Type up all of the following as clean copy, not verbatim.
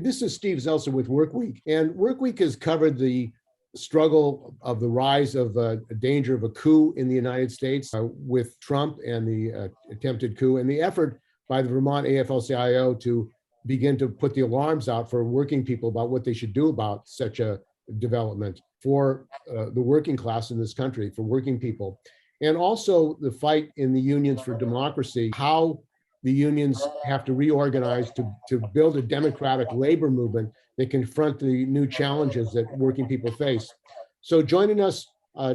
This is Steve Zelser with Workweek, and Workweek has covered the struggle of the rise of a danger of a coup in the United States with Trump and the attempted coup, and the effort by the Vermont AFL-CIO to begin to put the alarms out for working people about what they should do about such a development for the working class in this country, for working people. And also the fight in the unions for democracy, how the unions have to reorganize to build a democratic labor movement that confront the new challenges that working people face. So joining us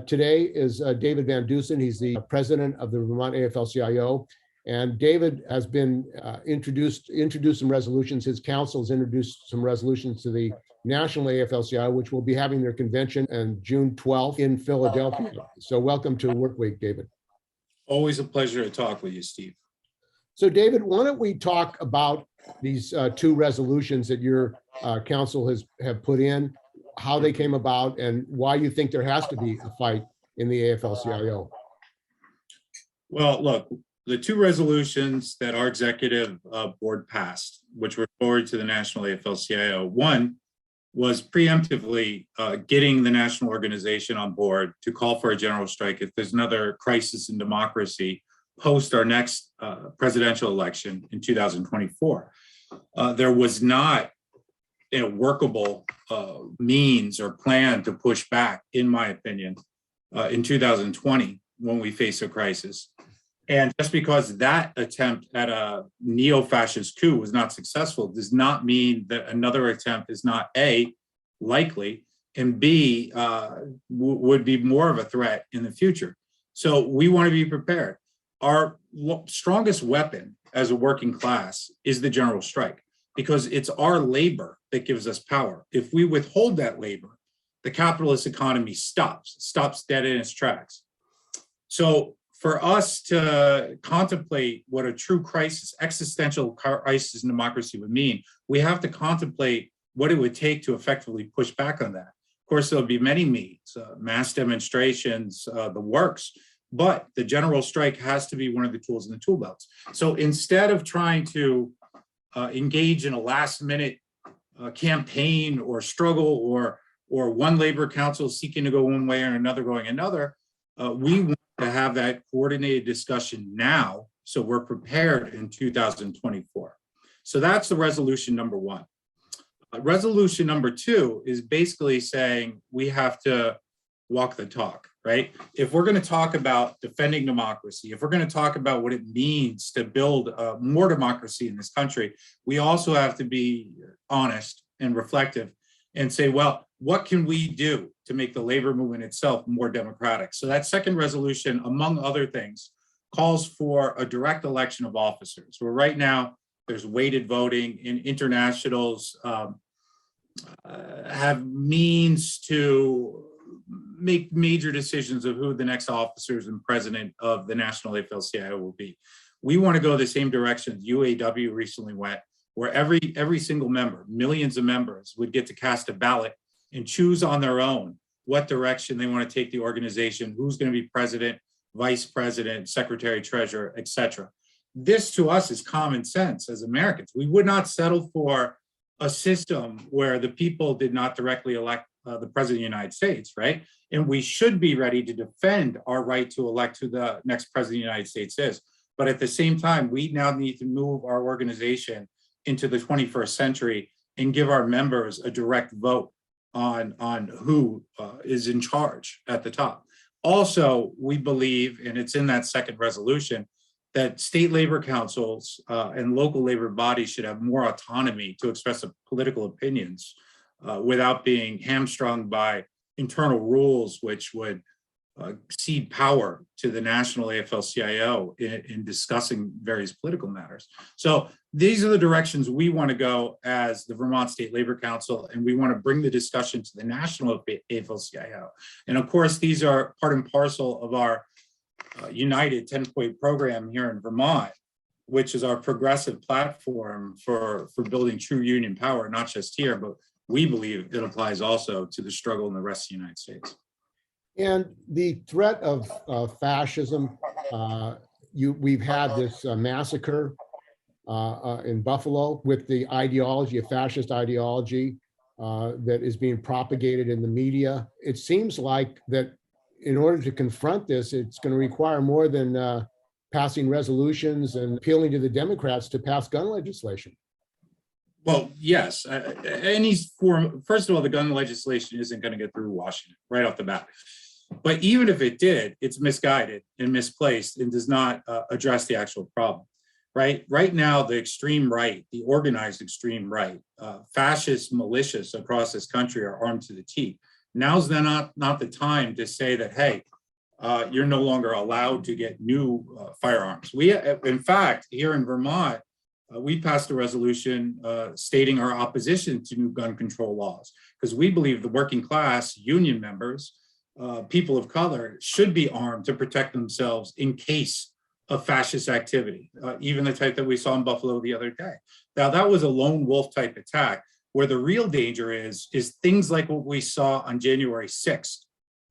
today is David Van Deusen. He's the president of the Vermont AFL-CIO. And David has been introduced some resolutions. His council has introduced some resolutions to the National AFL-CIO, which will be having their convention on June 12th in Philadelphia. So welcome to Workweek, David. Always a pleasure to talk with you, Steve. So David, why don't we talk about these two resolutions that your council have put in, how they came about, and why you think there has to be a fight in the AFL-CIO. Well, look, the two resolutions that our executive board passed, which were forwarded to the National AFL-CIO, one was preemptively getting the national organization on board to call for a general strike if there's another crisis in democracy post our next presidential election in 2024. There was not a workable means or plan to push back, in my opinion, in 2020 when we face a crisis. And just because that attempt at a neo-fascist coup was not successful does not mean that another attempt is not A, likely, and B, would be more of a threat in the future. So we want to be prepared. Our strongest weapon as a working class is the general strike, because it's our labor that gives us power. If we withhold that labor, the capitalist economy stops dead in its tracks. So for us to contemplate what a true crisis, existential crisis in democracy would mean, we have to contemplate what it would take to effectively push back on that. Of course, there'll be many means, mass demonstrations, the works, but the general strike has to be one of the tools in the tool belts. So instead of trying to engage in a last minute campaign or struggle or one labor council seeking to go one way or another going another, we want to have that coordinated discussion now so we're prepared in 2024. So that's the resolution number one. Resolution number two is basically saying we have to walk the talk, right? If we're going to talk about defending democracy, if we're going to talk about what it means to build more democracy in this country, we also have to be honest and reflective and say, well, what can we do to make the labor movement itself more democratic? So that second resolution, among other things, calls for a direct election of officers, where right now there's weighted voting, and internationals have means to make major decisions of who the next officers and president of the National AFL-CIO will be. We want to go the same direction UAW recently went, where every single member, millions of members, would get to cast a ballot and choose on their own what direction they want to take the organization, who's going to be president, vice president, secretary, treasurer, etc. This to us is common sense as Americans. We would not settle for a system where the people did not directly elect the president of the United States, right? And we should be ready to defend our right to elect who the next president of the United States is. But at the same time, we now need to move our organization into the 21st century and give our members a direct vote on who is in charge at the top. Also, we believe, and it's in that second resolution, that state labor councils and local labor bodies should have more autonomy to express political opinions without being hamstrung by internal rules, which would cede power to the National AFL-CIO in discussing various political matters. So these are the directions we want to go as the Vermont State Labor Council, and we want to bring the discussion to the National AFL-CIO. And of course, these are part and parcel of our United 10-point program here in Vermont, which is our progressive platform for building true union power, not just here, but we believe it applies also to the struggle in the rest of the United States. And the threat of fascism, we've had this massacre in Buffalo with the ideology, a fascist ideology that is being propagated in the media. It seems like that in order to confront this, it's going to require more than passing resolutions and appealing to the Democrats to pass gun legislation. Well, yes. Any form, first of all, the gun legislation isn't going to get through Washington right off the bat. But even if it did, it's misguided and misplaced and does not address the actual problem. Right now, the extreme right, the organized extreme right, fascist militias across this country are armed to the teeth. Now's not the time to say that, hey, you're no longer allowed to get new firearms. We, in fact, here in Vermont, we passed a resolution stating our opposition to new gun control laws, because we believe the working class, union members, people of color should be armed to protect themselves in case of fascist activity, even the type that we saw in Buffalo the other day. Now, that was a lone wolf type attack, where the real danger is things like what we saw on January 6th,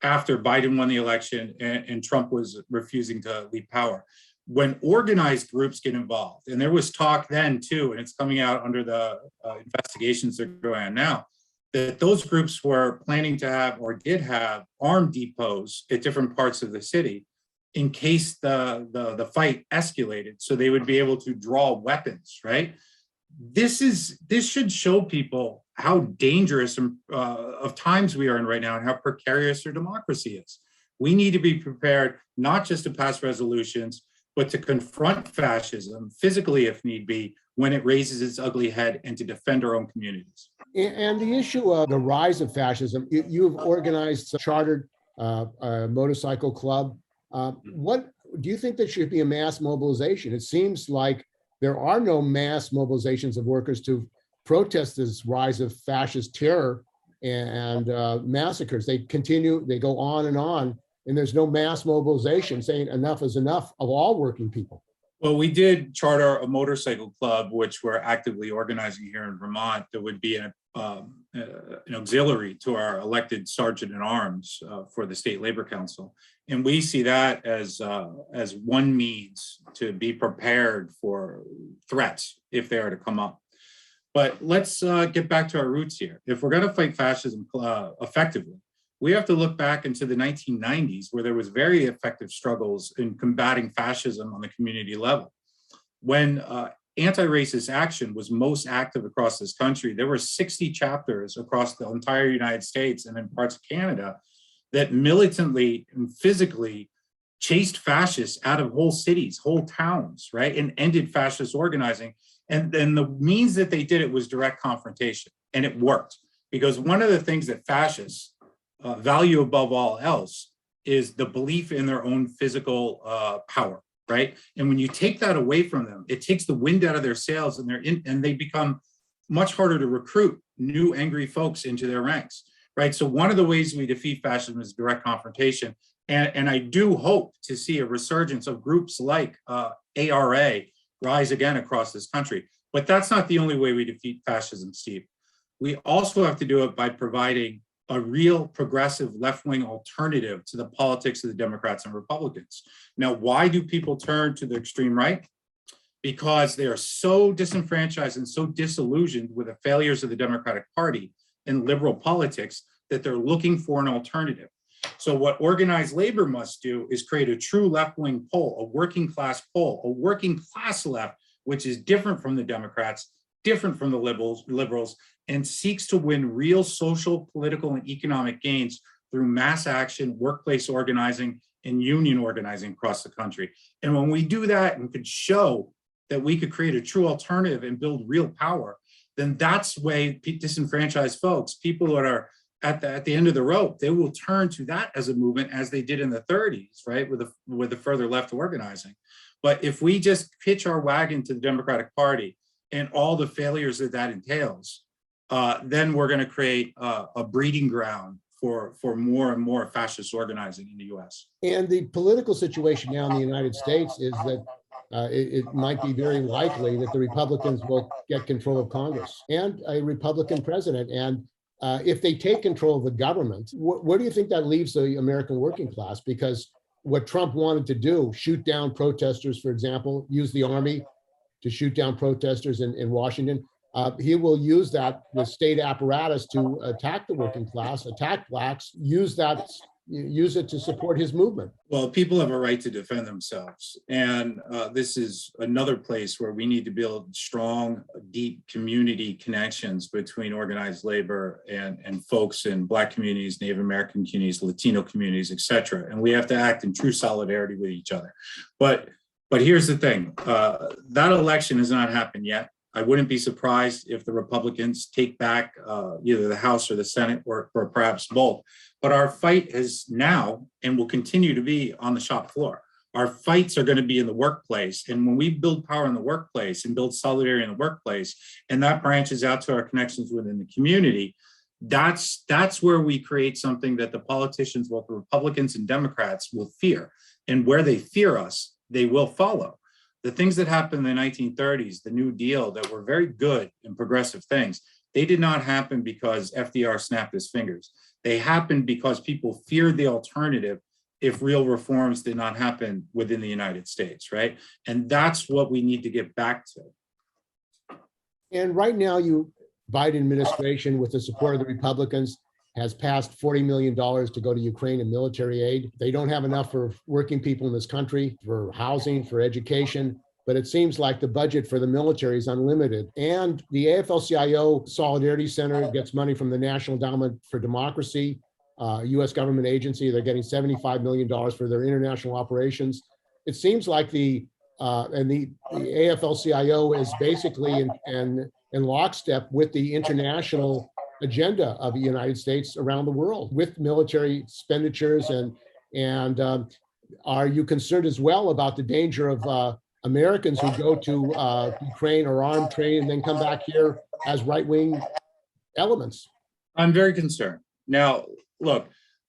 after Biden won the election and Trump was refusing to leave power. When organized groups get involved, and there was talk then too, and it's coming out under the investigations that are going on now, that those groups were planning to have or did have armed depots at different parts of the city in case the fight escalated, so they would be able to draw weapons, right? This should show people how dangerous of times we are in right now and how precarious our democracy is. We need to be prepared not just to pass resolutions, but to confront fascism physically if need be when it raises its ugly head, and to defend our own communities. And the issue of the rise of fascism, you've organized a chartered motorcycle club. What do you think there should be a mass mobilization? It seems like there are no mass mobilizations of workers to protest this rise of fascist terror and massacres. They continue, they go on, and there's no mass mobilization saying enough is enough of all working people. Well, we did charter a motorcycle club, which we're actively organizing here in Vermont, that would be an auxiliary to our elected sergeant at arms for the state labor council. And we see that as one means to be prepared for threats if they are to come up. But let's get back to our roots here. If we're going to fight fascism effectively, we have to look back into the 1990s, where there was very effective struggles in combating fascism on the community level. When anti-racist action was most active across this country, there were 60 chapters across the entire United States and in parts of Canada that militantly and physically chased fascists out of whole cities, whole towns, right, and ended fascist organizing. And then the means that they did it was direct confrontation, and it worked, because one of the things that fascists value above all else is the belief in their own physical power, right? And when you take that away from them, it takes the wind out of their sails, and they become much harder to recruit new angry folks into their ranks, right? So one of the ways we defeat fascism is direct confrontation. And I do hope to see a resurgence of groups like ARA rise again across this country. But that's not the only way we defeat fascism, Steve. We also have to do it by providing a real progressive left-wing alternative to the politics of the Democrats and Republicans. Now, why do people turn to the extreme right? Because they are so disenfranchised and so disillusioned with the failures of the Democratic Party and liberal politics that they're looking for an alternative. So what organized labor must do is create a true left-wing pole, a working class pole, a working class left, which is different from the Democrats, different from the liberals, and seeks to win real social, political, and economic gains through mass action, workplace organizing, and union organizing across the country. And when we do that and could show that we could create a true alternative and build real power, then that's way disenfranchised folks, people that are at the end of the rope, they will turn to that as a movement, as they did in the 30s, right, with the further left organizing. But if we just pitch our wagon to the Democratic Party and all the failures that entails, then we're going to create a breeding ground for more and more fascist organizing in the U.S. And the political situation now in the United States is that it might be very likely that the Republicans will get control of Congress and a Republican president. And if they take control of the government, where do you think that leaves the American working class? Because what Trump wanted to do, shoot down protesters, for example, use the army to shoot down protesters in Washington. He will use the state apparatus to attack the working class, attack blacks, use it to support his movement. Well, people have a right to defend themselves. And this is another place where we need to build strong, deep community connections between organized labor and folks in Black communities, Native American communities, Latino communities, et cetera. And we have to act in true solidarity with each other. But here's the thing, that election has not happened yet. I wouldn't be surprised if the Republicans take back either the House or the Senate or perhaps both. But our fight is now and will continue to be on the shop floor. Our fights are going to be in the workplace. And when we build power in the workplace and build solidarity in the workplace, and that branches out to our connections within the community, that's where we create something that the politicians, both the Republicans and Democrats, will fear. And where they fear us, they will follow. The things that happened in the 1930s, the New Deal, that were very good and progressive things, they did not happen because FDR snapped his fingers. They happened because people feared the alternative if real reforms did not happen within the United States, right? And that's what we need to get back to. And right now, Biden administration, with the support of the Republicans, has passed $40 million to go to Ukraine in military aid. They don't have enough for working people in this country, for housing, for education, but it seems like the budget for the military is unlimited. And the AFL-CIO Solidarity Center gets money from the National Endowment for Democracy, U.S. government agency. They're getting $75 million for their international operations. It seems like the AFL-CIO is basically in lockstep with the international agenda of the United States around the world with military expenditures. And are you concerned as well about the danger of Americans who go to Ukraine or arm train and then come back here as right-wing elements? I'm very concerned. Now, look,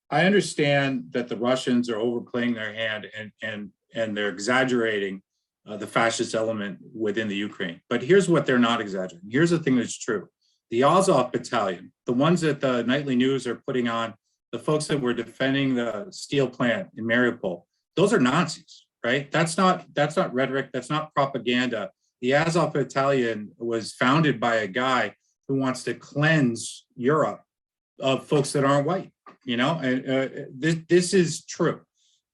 I understand that the Russians are overplaying their hand and they're exaggerating the fascist element within the Ukraine. But here's what they're not exaggerating. Here's the thing that's true. The Azov battalion, the ones that the nightly news are putting on, the folks that were defending the steel plant in Mariupol, those are Nazis, right? That's not rhetoric. That's not propaganda. The Azov battalion was founded by a guy who wants to cleanse Europe of folks that aren't white, you know, and this is true.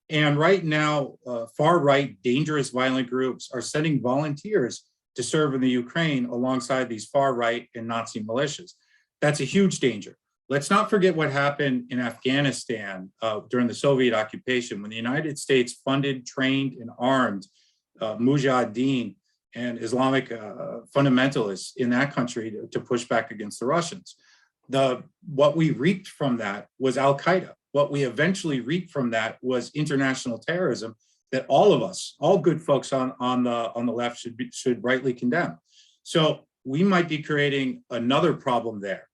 And right now, far-right, dangerous, violent groups are sending volunteers to serve in the Ukraine alongside these far-right and Nazi militias. That's a huge danger. Let's not forget what happened in Afghanistan during the Soviet occupation when the United States funded, trained, and armed mujahideen and Islamic fundamentalists in that country to push back against the Russians. What we reaped from that was Al-Qaeda. What we eventually reaped from that was international terrorism that all of us, all good folks on the left should rightly condemn. So we might be creating another problem there.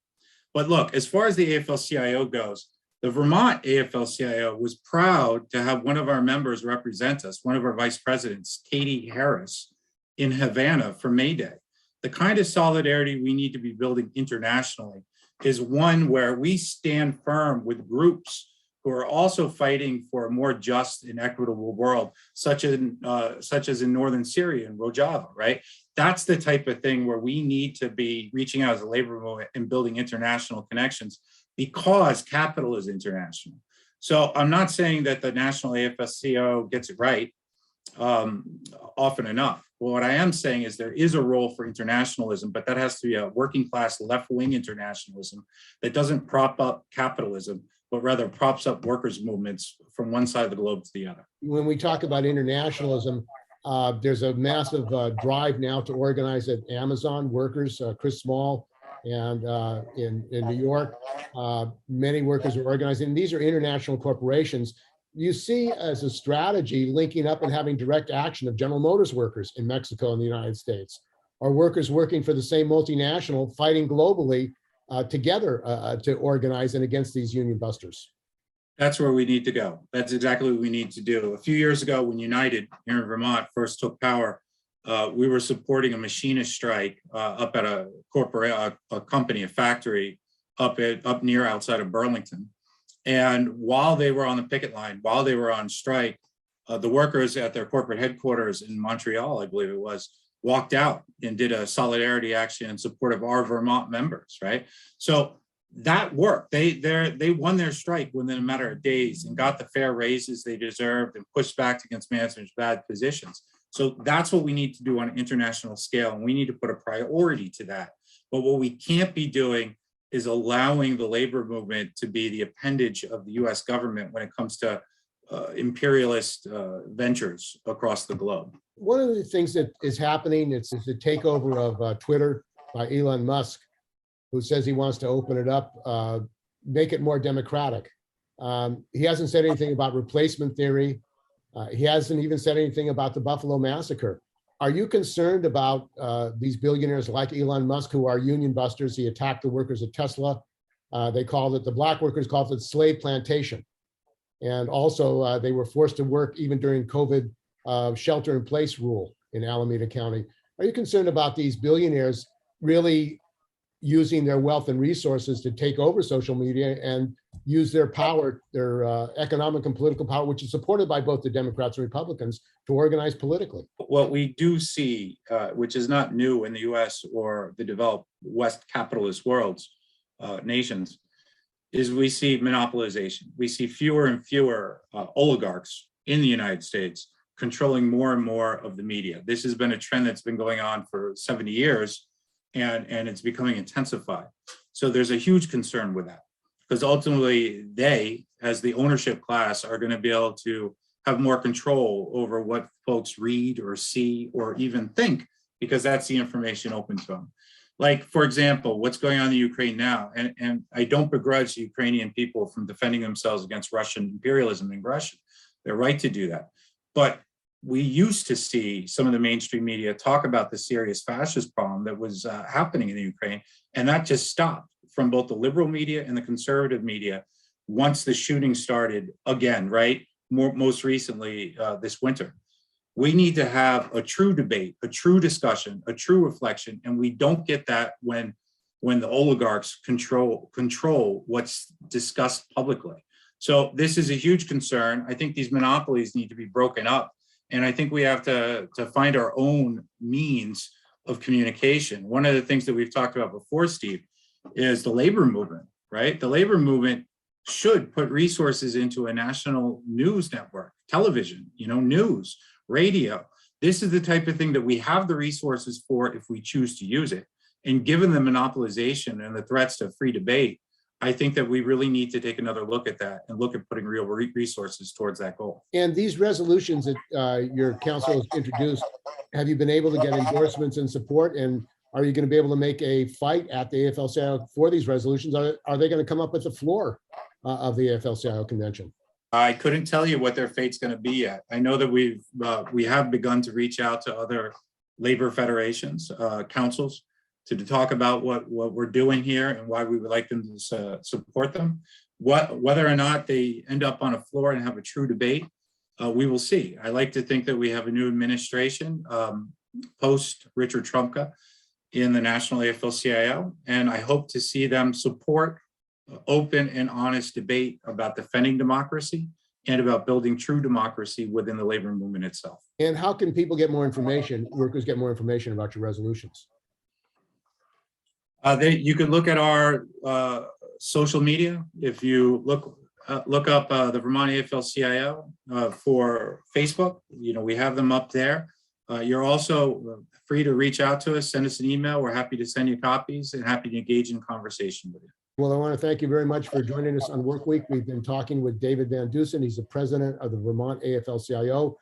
But look, as far as the AFL-CIO goes, the Vermont AFL-CIO was proud to have one of our members represent us, one of our vice presidents, Katie Harris, in Havana for May Day. The kind of solidarity we need to be building internationally is one where we stand firm with groups who are also fighting for a more just and equitable world, such as in northern Syria and Rojava, right? That's the type of thing where we need to be reaching out as a labor movement and building international connections because capital is international. So I'm not saying that the National AFL-CIO gets it right often enough. Well, what I am saying is there is a role for internationalism, but that has to be a working class left-wing internationalism that doesn't prop up capitalism, but rather props up workers' movements from one side of the globe to the other. When we talk about internationalism, there's a massive drive now to organize at Amazon workers, Chris Small, and in New York, many workers are organizing. These are international corporations. You see as a strategy linking up and having direct action of General Motors workers in Mexico and the United States, or workers working for the same multinational fighting globally together to organize and against these union busters. That's where we need to go. That's exactly what we need to do. A few years ago, when United here in Vermont first took power, we were supporting a machinist strike up at a company, a factory up near outside of Burlington. And while they were on the picket line, while they were on strike, the workers at their corporate headquarters in Montreal, I believe it was, walked out and did a solidarity action in support of our Vermont members, right? So that worked. They won their strike within a matter of days and got the fair raises they deserved and pushed back against management's bad positions. So that's what we need to do on an international scale, and we need to put a priority to that. But what we can't be doing is allowing the labor movement to be the appendage of the US government when it comes to imperialist ventures across the globe. One of the things that is happening is the takeover of Twitter by Elon Musk, who says he wants to open it up, make it more democratic. He hasn't said anything about replacement theory. He hasn't even said anything about the Buffalo Massacre. Are you concerned about these billionaires like Elon Musk, who are union busters? He attacked the workers at Tesla. They called it, the black workers called it slave plantation. And also they were forced to work even during COVID shelter in place rule in Alameda County. Are you concerned about these billionaires really using their wealth and resources to take over social media and use their power, their economic and political power, which is supported by both the Democrats and Republicans, to organize politically? What we do see, which is not new in the US or the developed West capitalist worlds, nations, is we see monopolization. We see fewer and fewer oligarchs in the United States controlling more and more of the media. This has been a trend that's been going on for 70 years, and it's becoming intensified. So there's a huge concern with that, because ultimately they, as the ownership class, are going to be able to have more control over what folks read or see or even think, because that's the information open to them. Like, for example, what's going on in Ukraine now, and I don't begrudge the Ukrainian people from defending themselves against Russian imperialism and aggression. They're right to do that. But we used to see some of the mainstream media talk about the serious fascist problem that was happening in the Ukraine, and that just stopped from both the liberal media and the conservative media once the shooting started again, right? Most recently this winter. We need to have a true debate, a true discussion, a true reflection, and we don't get that when the oligarchs control what's discussed publicly. So this is a huge concern. I think these monopolies need to be broken up, and I think we have to find our own means of communication. One of the things that we've talked about before, Steve, is the labor movement, right? The labor movement should put resources into a national news network, television, news, radio. This is the type of thing that we have the resources for if we choose to use it. And given the monopolization and the threats to free debate, I think that we really need to take another look at that and look at putting real resources towards that goal. And these resolutions that your council has introduced, have you been able to get endorsements and support? And are you going to be able to make a fight at the AFL-CIO for these resolutions? Are they going to come up with the floor of the AFL-CIO convention? I couldn't tell you what their fate's going to be yet. I know that we have begun to reach out to other labor federations, councils, to talk about what we're doing here and why we would like them to support them. Whether or not they end up on a floor and have a true debate, we will see. I like to think that we have a new administration post Richard Trumka in the National AFL-CIO, and I hope to see them support open and honest debate about defending democracy and about building true democracy within the labor movement itself. And how can people get more information, workers get more information about your resolutions? You can look at our social media. If you look up the Vermont AFL-CIO for Facebook, we have them up there. You're also free to reach out to us, send us an email. We're happy to send you copies and happy to engage in conversation with you. Well, I want to thank you very much for joining us on Work Week. We've been talking with David Van Deusen. He's the president of the Vermont AFL-CIO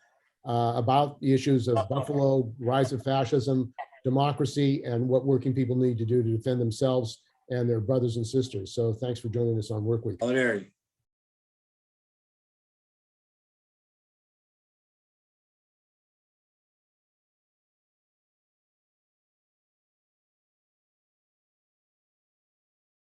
about the issues of Buffalo, rise of fascism, democracy, and what working people need to do to defend themselves and their brothers and sisters. So thanks for joining us on Work Week. Solidarity.